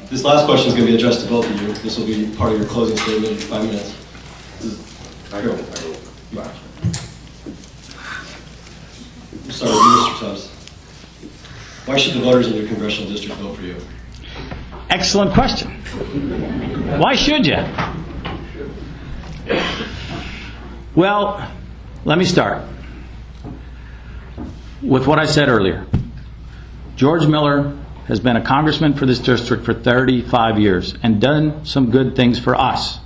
This last question is going to be addressed to both of you. This will be part of your closing statement in 5 minutes. We'll start with you, Mr. Tubbs. Why should the voters in your congressional district vote for you? Excellent question. Why should you? Well, let me start with what I said earlier. George Miller has been a congressman for this district for 35 years and done some good things for us.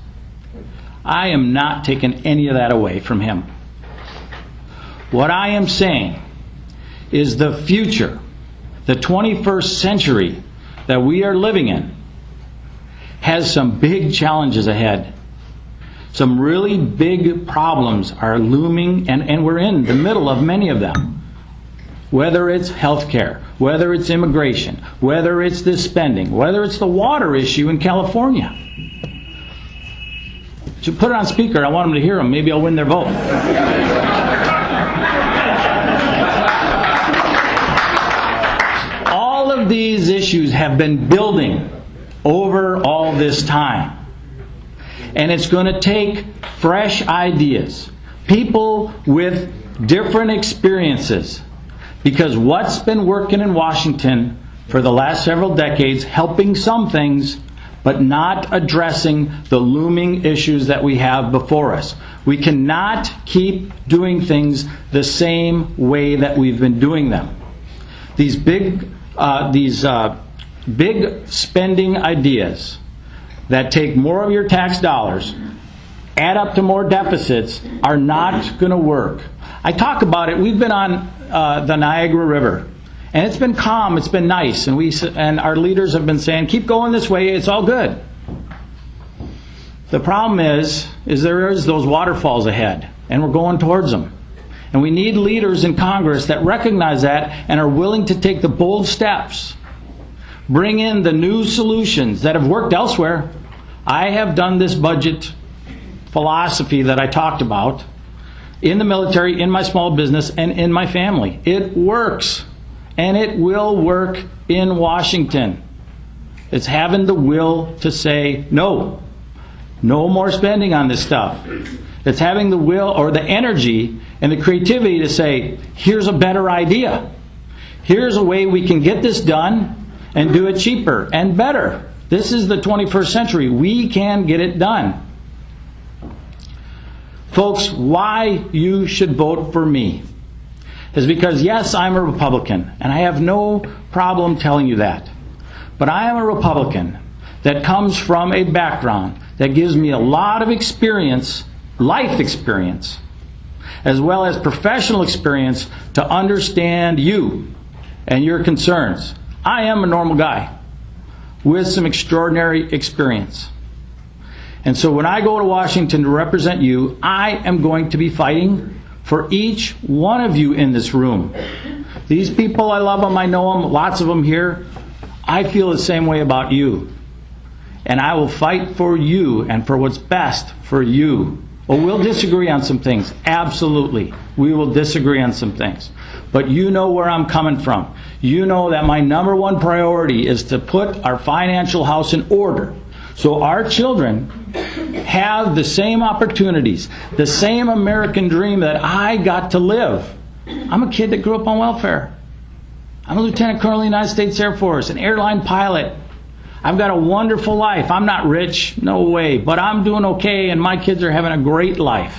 I am not taking any of that away from him. What I am saying is the future, the 21st century that we are living in, has some big challenges ahead. Some really big problems are looming, and we're in the middle of many of them. Whether it's healthcare, whether it's immigration, whether it's this spending, whether it's the water issue in California. Should put it on speaker. I want them to hear them. Maybe I'll win their vote. All of these issues have been building over all this time. And it's going to take fresh ideas, people with different experiences. Because what's been working in Washington for the last several decades, helping some things, but not addressing the looming issues that we have before us. We cannot keep doing things the same way that we've been doing them. These big spending ideas that take more of your tax dollars, add up to more deficits, are not going to work. I talk about it. We've been on the Niagara River, and it's been calm, it's been nice, and our leaders have been saying, keep going this way, it's all good. The problem is there is those waterfalls ahead, and we're going towards them. And we need leaders in Congress that recognize that and are willing to take the bold steps, bring in the new solutions that have worked elsewhere. I have done this budget philosophy that I talked about in the military, in my small business, and in my family. It works, and it will work in Washington. It's having the will to say no more spending on this stuff. It's having the will or the energy and the creativity to say, here's a better idea. Here's a way we can get this done and do it cheaper and better. This is the 21st century. We can get it done. Folks, why you should vote for me is because, yes, I'm a Republican, and I have no problem telling you that. But I am a Republican that comes from a background that gives me a lot of experience, life experience, as well as professional experience to understand you and your concerns. I am a normal guy with some extraordinary experience. And so when I go to Washington to represent you, I am going to be fighting for each one of you in this room. These people, I love them, I know them, lots of them here. I feel the same way about you. And I will fight for you and for what's best for you. Well, we'll disagree on some things. Absolutely. We will disagree on some things. But you know where I'm coming from. You know that my number one priority is to put our financial house in order, so our children have the same opportunities, the same American dream that I got to live. I'm a kid that grew up on welfare. I'm a lieutenant colonel in the United States Air Force, an airline pilot. I've got a wonderful life. I'm not rich, no way, but I'm doing okay, and my kids are having a great life.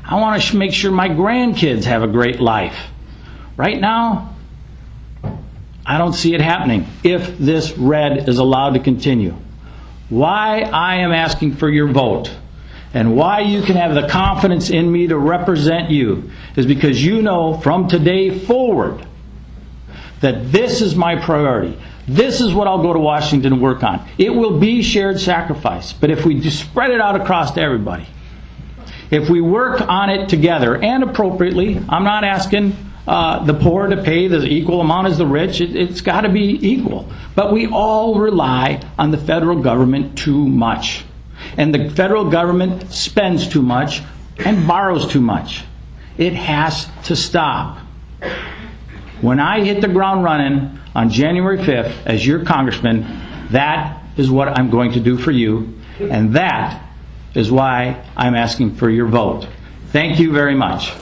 I want to make sure my grandkids have a great life. Right now, I don't see it happening if this red is allowed to continue. Why I am asking for your vote and why you can have the confidence in me to represent you is because you know from today forward that this is my priority. This is what I'll go to Washington to work on. It will be shared sacrifice, but if we just spread it out across to everybody, if we work on it together and appropriately, I'm not asking the poor to pay the equal amount as the rich. It's got to be equal. But we all rely on the federal government too much. And the federal government spends too much and borrows too much. It has to stop. When I hit the ground running on January 5th as your congressman, That is what I'm going to do for you, and that is why I'm asking for your vote. Thank you very much.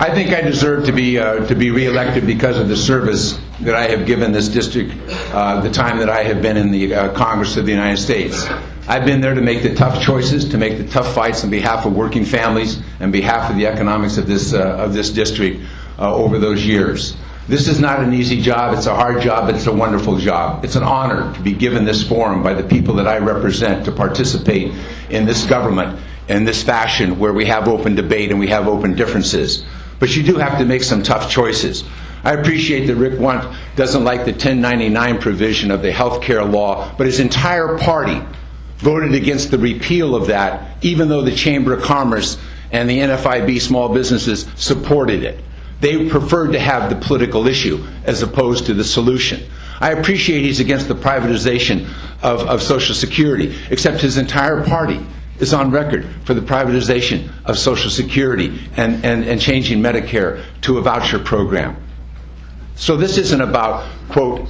I think I deserve to be reelected because of the service that I have given this district the time that I have been in the Congress of the United States. I've been there to make the tough choices, to make the tough fights on behalf of working families and behalf of the economics of this district over those years. This is not an easy job. It's a hard job, but it's a wonderful job. It's an honor to be given this forum by the people that I represent to participate in this government in this fashion where we have open debate and we have open differences. But you do have to make some tough choices. I appreciate that Rick Wundt doesn't like the 1099 provision of the health care law, but his entire party voted against the repeal of that, even though the Chamber of Commerce and the NFIB small businesses supported it. They preferred to have the political issue as opposed to the solution. I appreciate he's against the privatization of Social Security, except his entire party is on record for the privatization of Social Security and changing Medicare to a voucher program. So this isn't about, quote,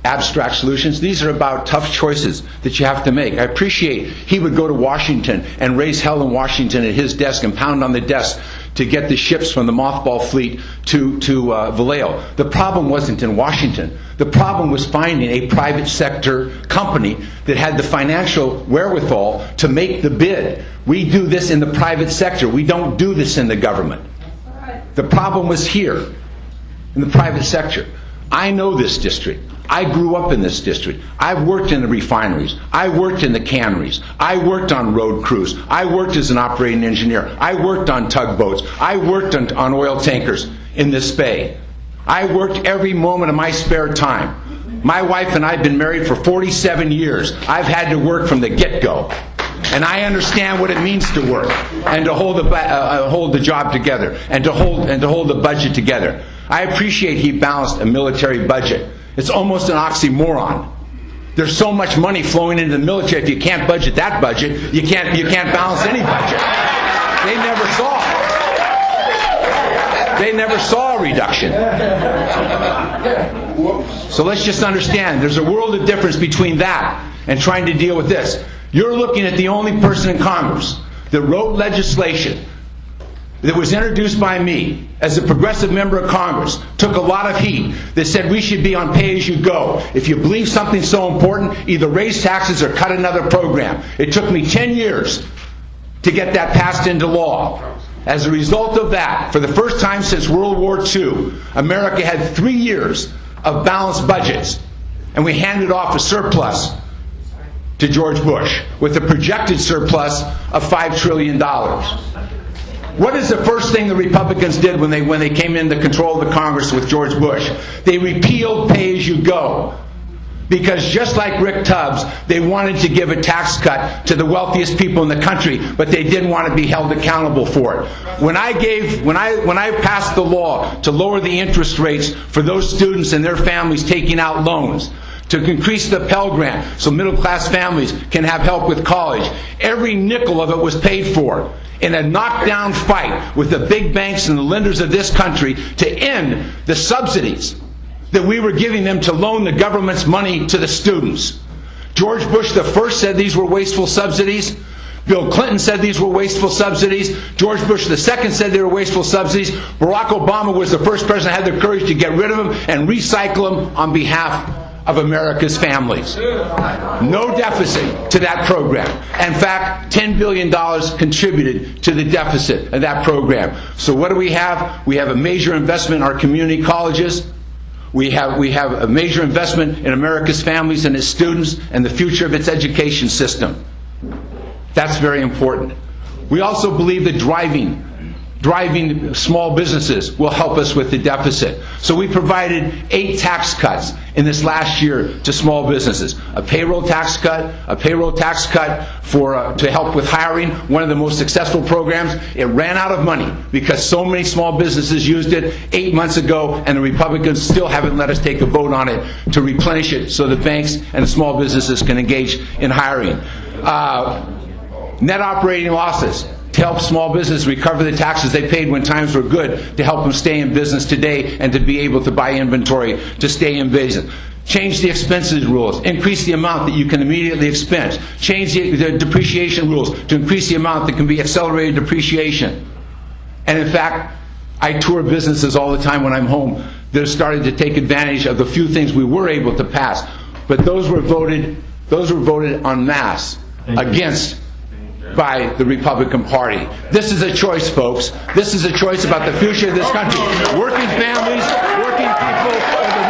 abstract solutions. These are about tough choices that you have to make. I appreciate he would go to Washington and raise hell in Washington at his desk and pound on the desk to get the ships from the mothball fleet to Vallejo. The problem wasn't in Washington. The problem was finding a private sector company that had the financial wherewithal to make the bid. We do this in the private sector. We don't do this in the government. The problem was here in the private sector. I know this district. I grew up in this district. I've worked in the refineries. I worked in the canneries. I worked on road crews. I worked as an operating engineer. I worked on tugboats. I worked on oil tankers in this bay. I worked every moment of my spare time. My wife and I have been married for 47 years. I've had to work from the get-go. And I understand what it means to work and to hold the job together and to hold the budget together. I appreciate he balanced a military budget. It's almost an oxymoron. There's so much money flowing into the military. If you can't budget that budget, you can't balance any budget. They never saw a reduction. So let's just understand, there's a world of difference between that and trying to deal with this. You're looking at the only person in Congress that wrote legislation that was introduced by me as a progressive member of Congress, took a lot of heat, that said we should be on pay-as-you-go. If you believe something's so important, either raise taxes or cut another program. It took me 10 years to get that passed into law. As a result of that, for the first time since World War II, America had 3 years of balanced budgets, and we handed off a surplus to George Bush with a projected surplus of $5 trillion. What is the first thing the Republicans did when they came into control of the Congress with George Bush? They repealed pay-as-you-go. Because just like Rick Tubbs, they wanted to give a tax cut to the wealthiest people in the country, but they didn't want to be held accountable for it. When I passed the law to lower the interest rates for those students and their families taking out loans, to increase the Pell Grant so middle-class families can have help with college, every nickel of it was paid for in a knockdown fight with the big banks and the lenders of this country to end the subsidies that we were giving them to loan the government's money to the students. George Bush the first said these were wasteful subsidies. Bill Clinton said these were wasteful subsidies. George Bush II said they were wasteful subsidies. Barack Obama was the first president that had the courage to get rid of them and recycle them on behalf of America's families. No deficit to that program. In fact, $10 billion contributed to the deficit of that program. So what do we have? We have a major investment in our community colleges. We have a major investment in America's families and its students and the future of its education system. That's very important. We also believe that driving driving small businesses will help us with the deficit. So we provided 8 tax cuts in this last year to small businesses. A payroll tax cut to help with hiring, one of the most successful programs. It ran out of money because so many small businesses used it 8 months ago, and the Republicans still haven't let us take a vote on it to replenish it so the banks and the small businesses can engage in hiring. Net operating losses, to help small business recover the taxes they paid when times were good, to help them stay in business today and to be able to buy inventory to stay in business. Change the expenses rules, increase the amount that you can immediately expense. Change the depreciation rules to increase the amount that can be accelerated depreciation. And in fact, I tour businesses all the time when I'm home that have started to take advantage of the few things we were able to pass. But those were voted en masse against by the Republican Party. This is a choice, folks. This is a choice about the future of this country. Working families, working people, or the